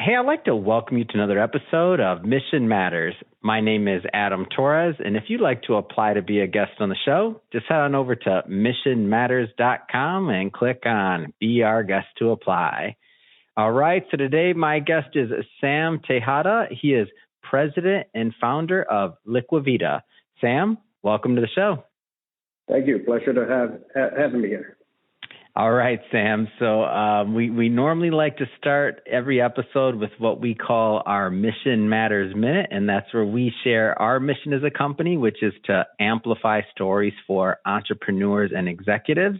Hey, I'd like to welcome you to another episode of Mission Matters. My name is Adam Torres, and if you'd like to apply to be a guest on the show, just head on over to missionmatters.com and click on Be Our Guest to apply. All right, so today my guest is Sam Tejada. He is president and founder of Vida. Sam, welcome to the show. Thank you. Pleasure to having me here. All right, Sam. So we normally like to start every episode with what we call our Mission Matters Minute, and that's where we share our mission as a company, which is to amplify stories for entrepreneurs and executives.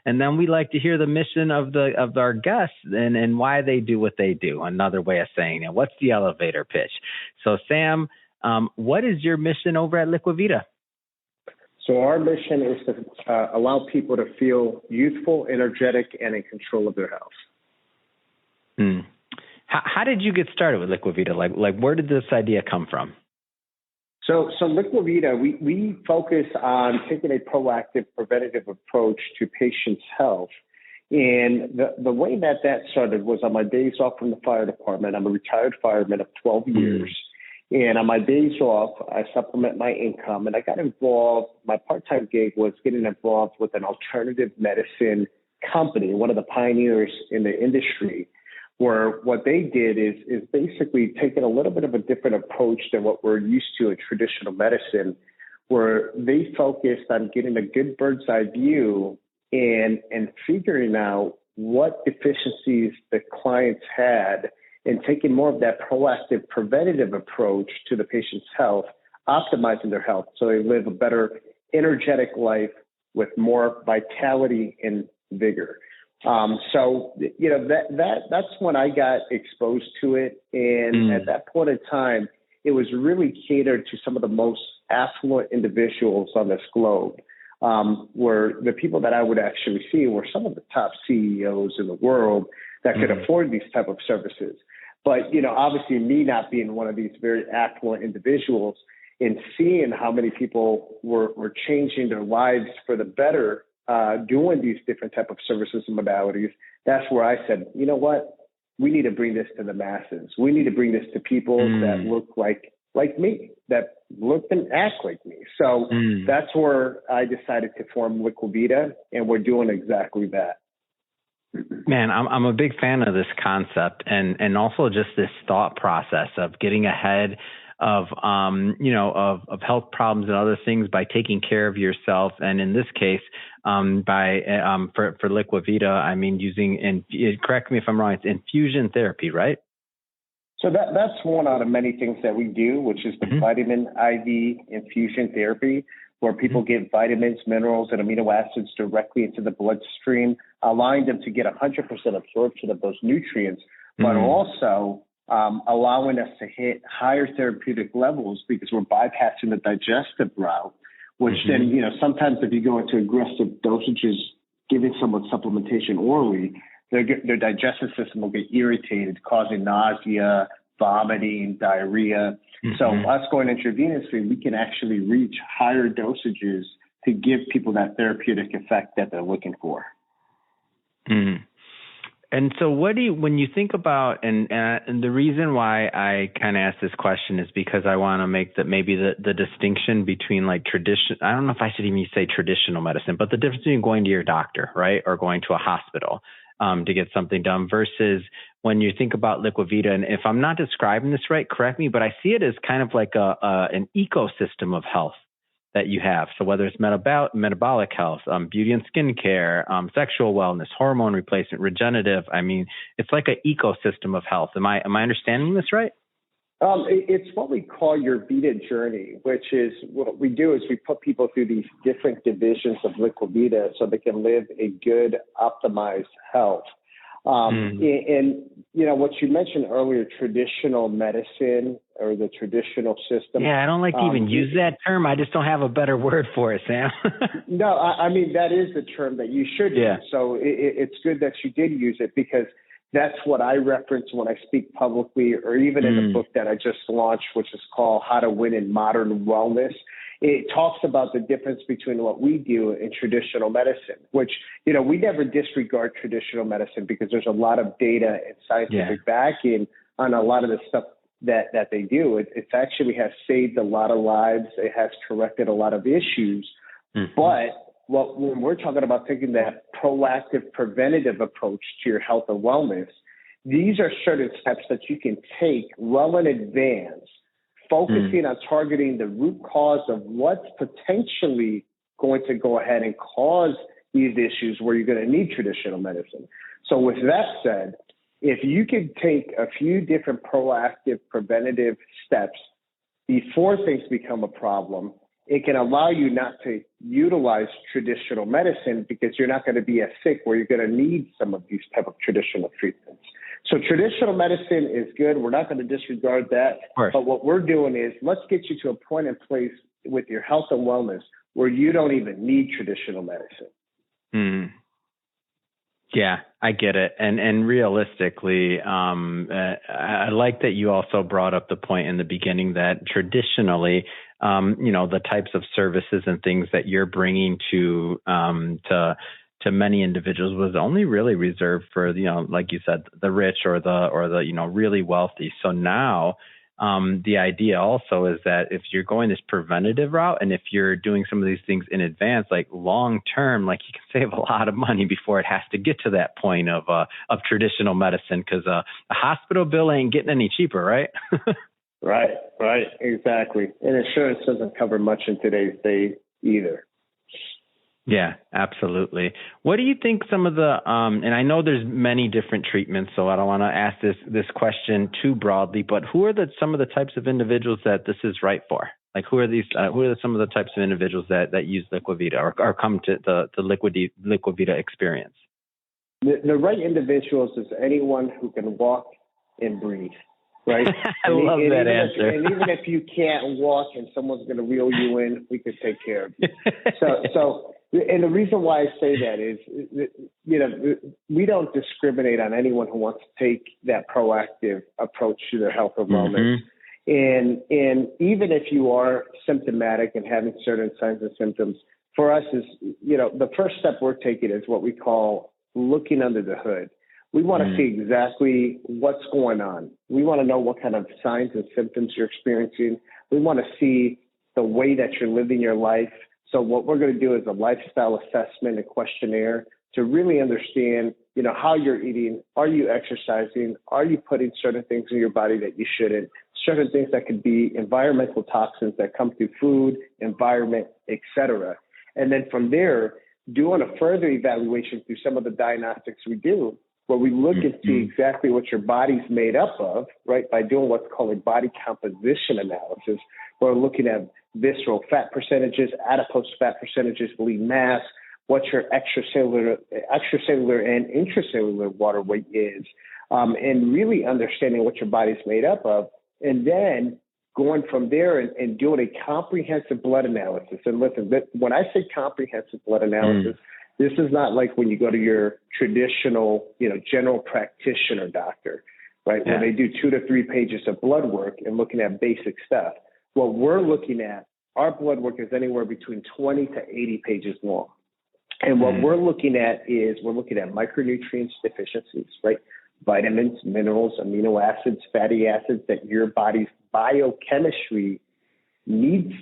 And then we like to hear the mission of our guests and why they do what they do. Another way of saying it. What's the elevator pitch? So, Sam, what is your mission over at Vida? So our mission is to allow people to feel youthful, energetic, and in control of their health. How did you get started with Vida? Like where did this idea come from? So Vida, we focus on taking a proactive, preventative approach to patients' health. And the way that started was on my days off from the fire department. I'm a retired fireman of 12 years. And on my days off, I supplement my income. And I got involved, my part-time gig was getting involved with an alternative medicine company, one of the pioneers in the industry, where what they did is basically taking a little bit of a different approach than what we're used to in traditional medicine, where they focused on getting a good bird's eye view and figuring out what deficiencies the clients had and taking more of that proactive, preventative approach to the patient's health, optimizing their health so they live a better, energetic life with more vitality and vigor. So that's when I got exposed to it. And at that point in time, it was really catered to some of the most affluent individuals on this globe, where the people that I would actually see were some of the top CEOs in the world that could afford these type of services. But, obviously me not being one of these very affluent individuals and seeing how many people were changing their lives for the better, doing these different type of services and modalities, that's where I said, you know what, we need to bring this to the masses. We need to bring this to people that look like me, that look and act like me. So that's where I decided to form Vida, and we're doing exactly that. Man, I'm a big fan of this concept and also just this thought process of getting ahead of health problems and other things by taking care of yourself. And in this case, for Vida, I mean, using, correct me if I'm wrong, it's infusion therapy, right? So that's one out of many things that we do, which is the vitamin IV infusion therapy, where people get vitamins, minerals, and amino acids directly into the bloodstream, allowing them to get 100% absorption of those nutrients, but also allowing us to hit higher therapeutic levels because we're bypassing the digestive route, which then, sometimes if you go into aggressive dosages, giving someone supplementation orally, their digestive system will get irritated, causing nausea, vomiting, diarrhea. So us going intravenously, we can actually reach higher dosages to give people that therapeutic effect that they're looking for. And so when you think about, and the reason why I kind of asked this question is because I want to make the distinction between like tradition, I don't know if I should even say traditional medicine, but the difference between going to your doctor, right, or going to a hospital to get something done versus when you think about Vida. And if I'm not describing this right, correct me, but I see it as kind of like an ecosystem of health that you have. So whether it's metabolic health, beauty and skincare, sexual wellness, hormone replacement, regenerative, I mean, it's like an ecosystem of health. Am I understanding this right? It's what we call your Vida journey, which is what we do is we put people through these different divisions of Vida so they can live a good, optimized health. And what you mentioned earlier, traditional medicine or the traditional system. Yeah, I don't like to even use that term. I just don't have a better word for it, Sam. No, I mean, that is the term that you should use. So it's good that you did use it because that's what I reference when I speak publicly or even in the book that I just launched, which is called How to Win in Modern Wellness. It talks about the difference between what we do in traditional medicine, which, we never disregard traditional medicine because there's a lot of data and scientific backing on a lot of the stuff that they do. It's actually has saved a lot of lives. It has corrected a lot of issues. Mm-hmm. But when we're talking about taking that proactive, preventative approach to your health and wellness, these are certain steps that you can take well in advance, focusing on targeting the root cause of what's potentially going to go ahead and cause these issues where you're going to need traditional medicine. So with that said, if you could take a few different proactive preventative steps before things become a problem, it can allow you not to utilize traditional medicine because you're not going to be as sick where you're going to need some of these type of traditional treatments. So traditional medicine is good. We're not going to disregard that. But what we're doing is let's get you to a point in place with your health and wellness where you don't even need traditional medicine. Yeah, I get it. And realistically, I like that you also brought up the point in the beginning that traditionally, the types of services and things that you're bringing to many individuals was only really reserved for, like you said, the rich or the really wealthy. So now, the idea also is that if you're going this preventative route and if you're doing some of these things in advance, like long term, like you can save a lot of money before it has to get to that point of traditional medicine, because a hospital bill ain't getting any cheaper, right? Right, exactly. And insurance doesn't cover much in today's day either. Yeah, absolutely. What do you think some of the, and I know there's many different treatments, so I don't want to ask this question too broadly, but who are some of the types of individuals that this is right for? Like who are some of the types of individuals that use LiquiVida or come to the LiquiVida experience? The right individuals is anyone who can walk and breathe. Right. I love that answer. And even if you can't walk and someone's going to wheel you in, we could take care of you. And the reason why I say that is, we don't discriminate on anyone who wants to take that proactive approach to their health and wellness. And even if you are symptomatic and having certain signs and symptoms, for us is, the first step we're taking is what we call looking under the hood. We want to see exactly what's going on. We want to know what kind of signs and symptoms you're experiencing. We want to see the way that you're living your life. So what we're going to do is a lifestyle assessment and questionnaire to really understand, how you're eating. Are you exercising? Are you putting certain things in your body that you shouldn't? Certain things that could be environmental toxins that come through food, environment, etc. And then from there, doing a further evaluation through some of the diagnostics we do, where we look and see exactly what your body's made up of, right, by doing what's called a body composition analysis. We're looking at visceral fat percentages, adipose fat percentages, lean mass, what your extracellular and intracellular water weight is, and really understanding what your body's made up of, and then going from there and doing a comprehensive blood analysis. And listen, when I say comprehensive blood analysis, this is not like when you go to your traditional, general practitioner doctor, right? Where they do 2 to 3 pages of blood work and looking at basic stuff. What we're looking at, our blood work is anywhere between 20 to 80 pages long. And what we're looking at micronutrients deficiencies, right? Vitamins, minerals, amino acids, fatty acids that your body's biochemistry needs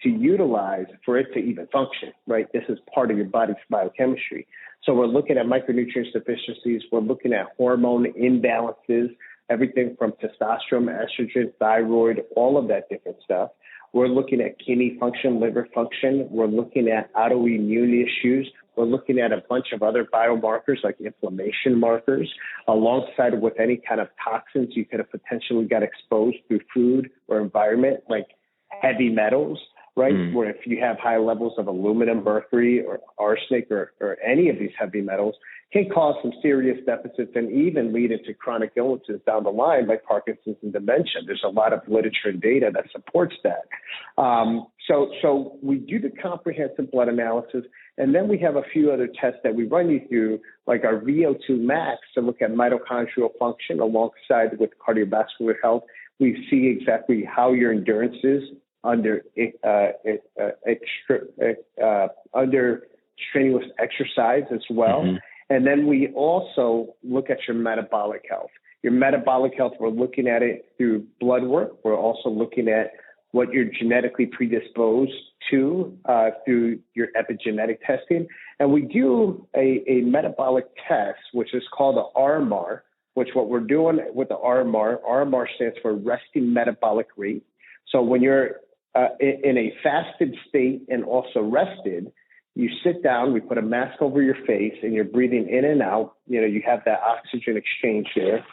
to utilize for it to even function, right? This is part of your body's biochemistry. So we're looking at micronutrient deficiencies. We're looking at hormone imbalances, everything from testosterone, estrogen, thyroid, all of that different stuff. We're looking at kidney function, liver function. We're looking at autoimmune issues. We're looking at a bunch of other biomarkers like inflammation markers, alongside with any kind of toxins you could have potentially got exposed through food or environment, like heavy metals, right? Where if you have high levels of aluminum, mercury, or arsenic, or any of these heavy metals, can cause some serious deficits and even lead into chronic illnesses down the line, like Parkinson's and dementia. There's a lot of literature and data that supports that. So we do the comprehensive blood analysis, and then we have a few other tests that we run you through, like our VO2 max to look at mitochondrial function alongside with cardiovascular health. We see exactly how your endurance is under strenuous exercise as well. And then we also look at your metabolic health. Your metabolic health, we're looking at it through blood work. We're also looking at what you're genetically predisposed to through your epigenetic testing. And we do a metabolic test, which is called the RMR, which what we're doing with the RMR stands for resting metabolic rate. So when you're in a fasted state and also rested, you sit down, we put a mask over your face and you're breathing in and out. You have that oxygen exchange there.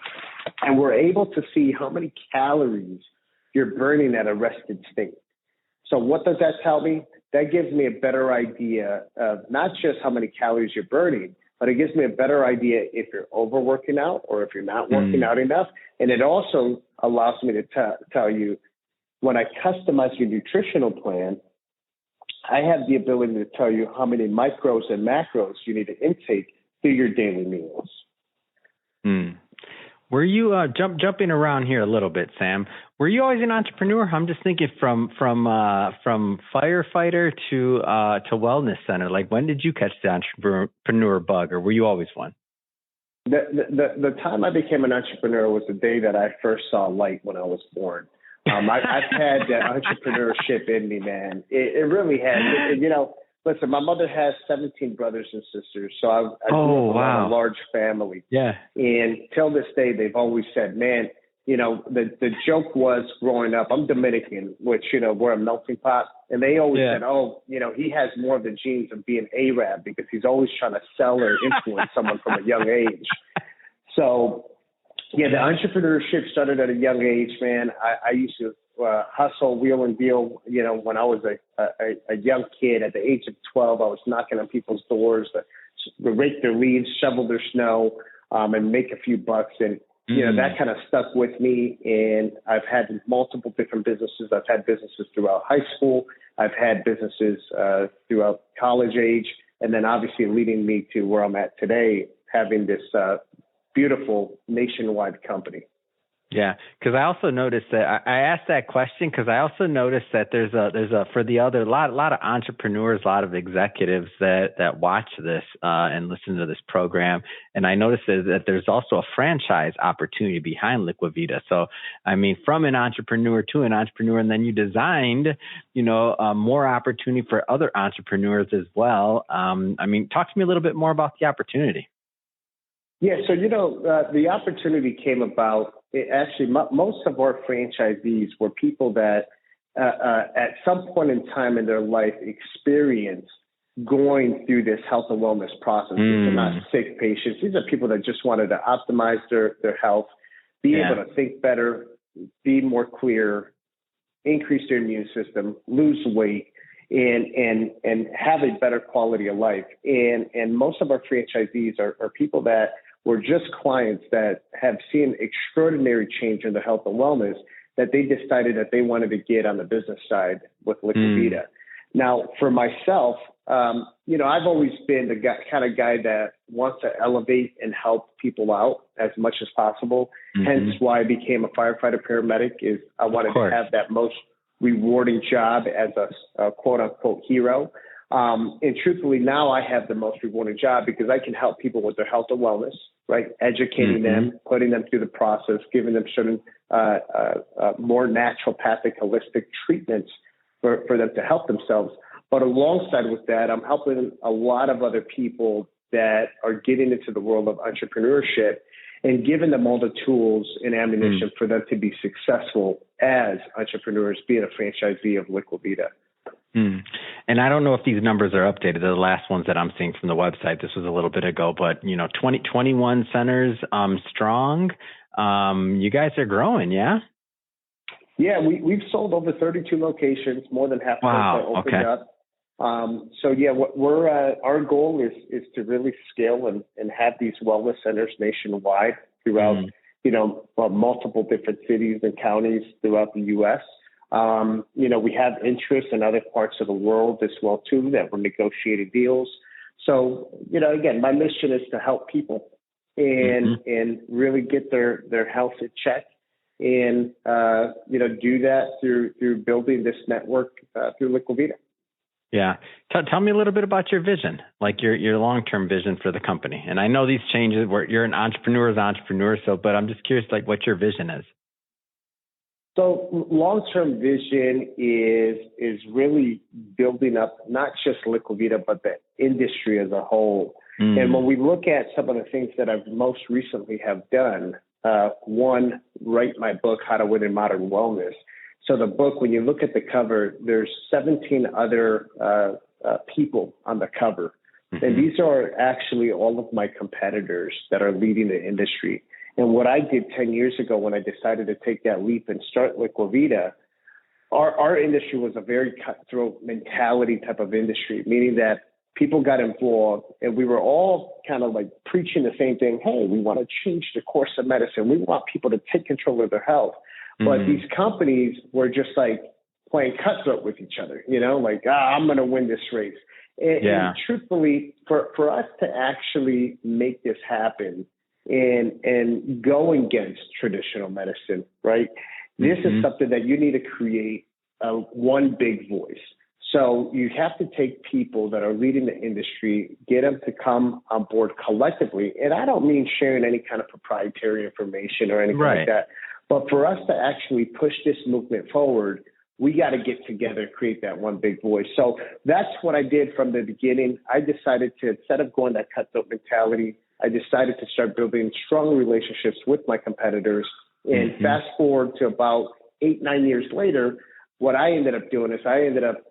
And we're able to see how many calories you're burning at a rested state. So what does that tell me? That gives me a better idea of not just how many calories you're burning, but it gives me a better idea if you're overworking out or if you're not working out enough. And it also allows me to tell you, when I customize your nutritional plan, I have the ability to tell you how many micros and macros you need to intake through your daily meals. Were you jumping around here a little bit, Sam? Were you always an entrepreneur? I'm just thinking from firefighter to wellness center. Like, when did you catch the entrepreneur bug, or were you always one? The time I became an entrepreneur was the day that I first saw light when I was born. I've had that entrepreneurship in me, man. It really has. Listen, my mother has 17 brothers and sisters, so I grew up in a large family. Yeah. And till this day, they've always said, man, the joke was growing up, I'm Dominican, which, we're a melting pot. And they always said, he has more of the genes of being Arab because he's always trying to sell or influence someone from a young age. So, the entrepreneurship started at a young age, man. I used to hustle, wheel and deal, when I was a young kid. At the age of 12, I was knocking on people's doors to rake their leaves, shovel their snow, and make a few bucks. And, that kind of stuck with me. And I've had multiple different businesses. I've had businesses throughout high school. I've had businesses throughout college age. And then obviously leading me to where I'm at today, having this beautiful nationwide company. Yeah, because I also noticed that I asked that question because I also noticed that there's a for the other lot of entrepreneurs, a lot of executives that watch this and listen to this program, and I noticed that there's also a franchise opportunity behind Liquivita. So I mean, from an entrepreneur to an entrepreneur, and then you designed more opportunity for other entrepreneurs as well. I mean, talk to me a little bit more about the opportunity. Yeah, so the opportunity came about. Most of our franchisees were people that at some point in time in their life experienced going through this health and wellness process. These are not sick patients. These are people that just wanted to optimize their health, be able to think better, be more clear, increase their immune system, lose weight, and have a better quality of life. And most of our franchisees are people that were just clients that have seen extraordinary change in their health and wellness, that they decided that they wanted to get on the business side with Liquivita. Now, for myself, I've always been the kind of guy that wants to elevate and help people out as much as possible. Hence why I became a firefighter paramedic, is I wanted to have that most rewarding job as a quote unquote hero. And truthfully, now I have the most rewarding job because I can help people with their health and wellness, right? Educating them, putting them through the process, giving them certain more naturopathic, holistic treatments for them to help themselves. But alongside with that, I'm helping a lot of other people that are getting into the world of entrepreneurship and giving them all the tools and ammunition for them to be successful as entrepreneurs, being a franchisee of Liquivita. And I don't know if these numbers are updated. They're the last ones that I'm seeing from the website. This was a little bit ago, but 21 centers strong. You guys are growing, yeah? Yeah, we've sold over 32 locations, more than half of them are opened up. So yeah, our goal is to really scale and have these wellness centers nationwide throughout, multiple different cities and counties throughout the U.S. We have interest in other parts of the world as well too, that we're negotiating deals. So, again, my mission is to help people and really get their health in check and, do that through building this network through Liquivita. Yeah. Tell me a little bit about your vision, like your long-term vision for the company. And I know these changes where you're an entrepreneur's entrepreneur. So, but I'm just curious, like what your vision is. So long-term vision is really building up not just Liquid Vida, but the industry as a whole. And when we look at some of the things that I've most recently have done, one, write my book, How to Win in Modern Wellness. So the book, when you look at the cover, there's 17 other people on the cover. Mm-hmm. And these are actually all of my competitors that are leading the industry. And what I did 10 years ago when I decided to take that leap and start Liquid Vida, our industry was a very cutthroat mentality type of industry, meaning that people got involved and we were all kind of like preaching the same thing. Hey, we want to change the course of medicine. We want people to take control of their health. But these companies were just like playing cutthroat with each other, you know, like, I'm going to win this race. And truthfully, for us to actually make this happen and go against traditional medicine, right, this is something that you need to create one big voice. So you have to take people that are leading the industry, get them to come on board collectively. And I don't mean sharing any kind of proprietary information or anything like that. But for us to actually push this movement forward, we got to get together, create that one big voice. So that's what I did from the beginning. I decided to, instead of going that cutthroat mentality, I decided to start building strong relationships with my competitors. And fast forward to about 8-9 years later, what I ended up doing is I ended up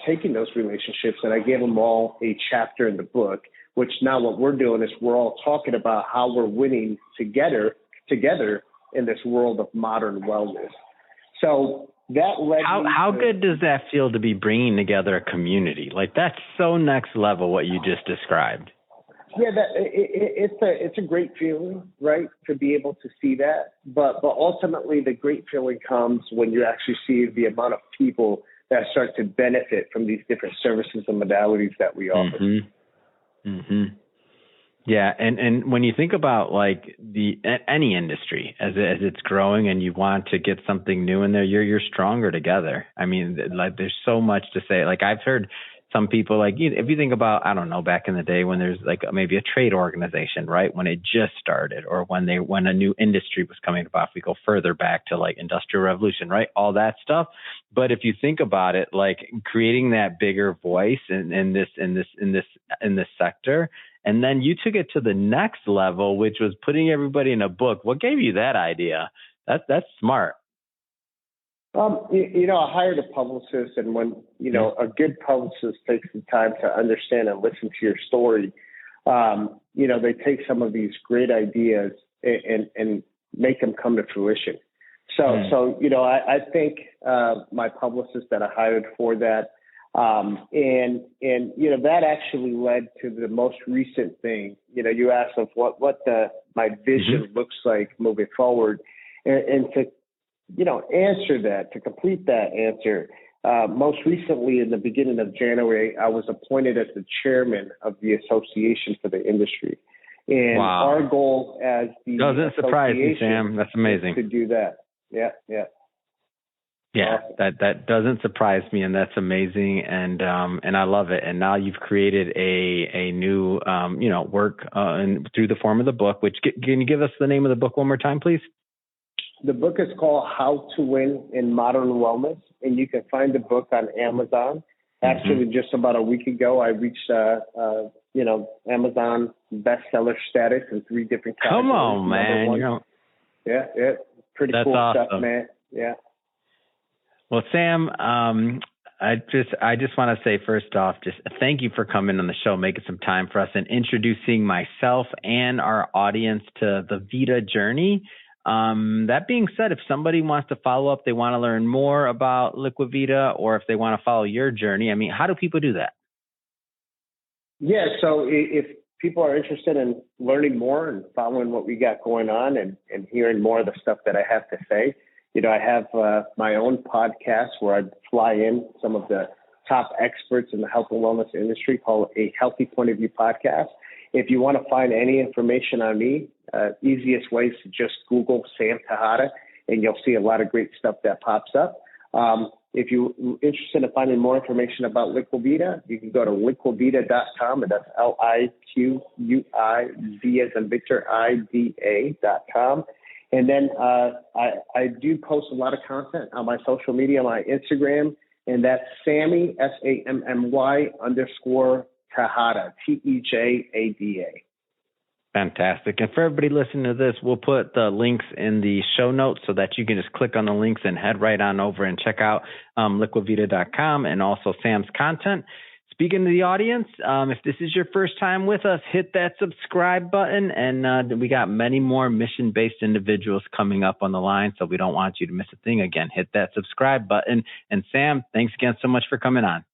taking those relationships and I gave them all a chapter in the book, which now what we're doing is we're all talking about how we're winning together in this world of modern wellness. So that led how good does that feel to be bringing together a community? Like that's so next level what you just described. Yeah, it's a great feeling, right, to be able to see that. But ultimately, the great feeling comes when you actually see the amount of people that start to benefit from these different services and modalities that we offer. Yeah, and when you think about like any industry as it's growing and you want to get something new in there, you're stronger together. I mean, like there's so much to say. Like I've heard some people, like if you think about, I don't know, back in the day when there's like maybe a trade organization, right, when it just started, or when a new industry was coming about. If we go further back to like Industrial Revolution, right, all that stuff. But if you think about it, like creating that bigger voice in this sector. And then you took it to the next level, which was putting everybody in a book. What gave you that idea? That's smart. I hired a publicist, and when, a good publicist takes the time to understand and listen to your story, they take some of these great ideas and make them come to fruition. So I think my publicist that I hired for that, that actually led to the most recent thing. You asked of what my vision looks like moving forward, and to answer that, to complete that answer. Most recently, in the beginning of January, I was appointed as the chairman of the association for the industry, and our goal as the doesn't surprise me, Sam. That's amazing to do that. Yeah, that doesn't surprise me, and that's amazing, and I love it. And now you've created a new work and through the form of the book. Which can you give us the name of the book one more time, please? The book is called How to Win in Modern Wellness, and you can find the book on Amazon. Actually, just about a week ago, I reached Amazon bestseller status in 3 different categories. Come on, man! Yeah, pretty That's cool awesome. stuff, man. Yeah. Well, Sam, I just want to say first off, just thank you for coming on the show, making some time for us, and introducing myself and our audience to the Vida journey. That being said, if somebody wants to follow up, they want to learn more about Liquid Vida, or if they want to follow your journey, I mean, how do people do that? Yeah, so if people are interested in learning more and following what we got going on and hearing more of the stuff that I have to say, I have my own podcast where I fly in some of the top experts in the health and wellness industry called A Healthy Point of View Podcast. If you want to find any information on me, easiest way is to just Google Sam Tejada, and you'll see a lot of great stuff that pops up. If you're interested in finding more information about Liquivida, you can go to liquivida.com, and that's Liquiuiz as in Victor, IDA.com. And then I do post a lot of content on my social media, my Instagram, and that's Sammy, SAMMY _Tejada, TEJADA. Fantastic. And for everybody listening to this, we'll put the links in the show notes so that you can just click on the links and head right on over and check out liquivida.com and also Sam's content. Speaking to the audience, if this is your first time with us, hit that subscribe button. And we got many more mission-based individuals coming up on the line, so we don't want you to miss a thing. Again, hit that subscribe button. And Sam, thanks again so much for coming on.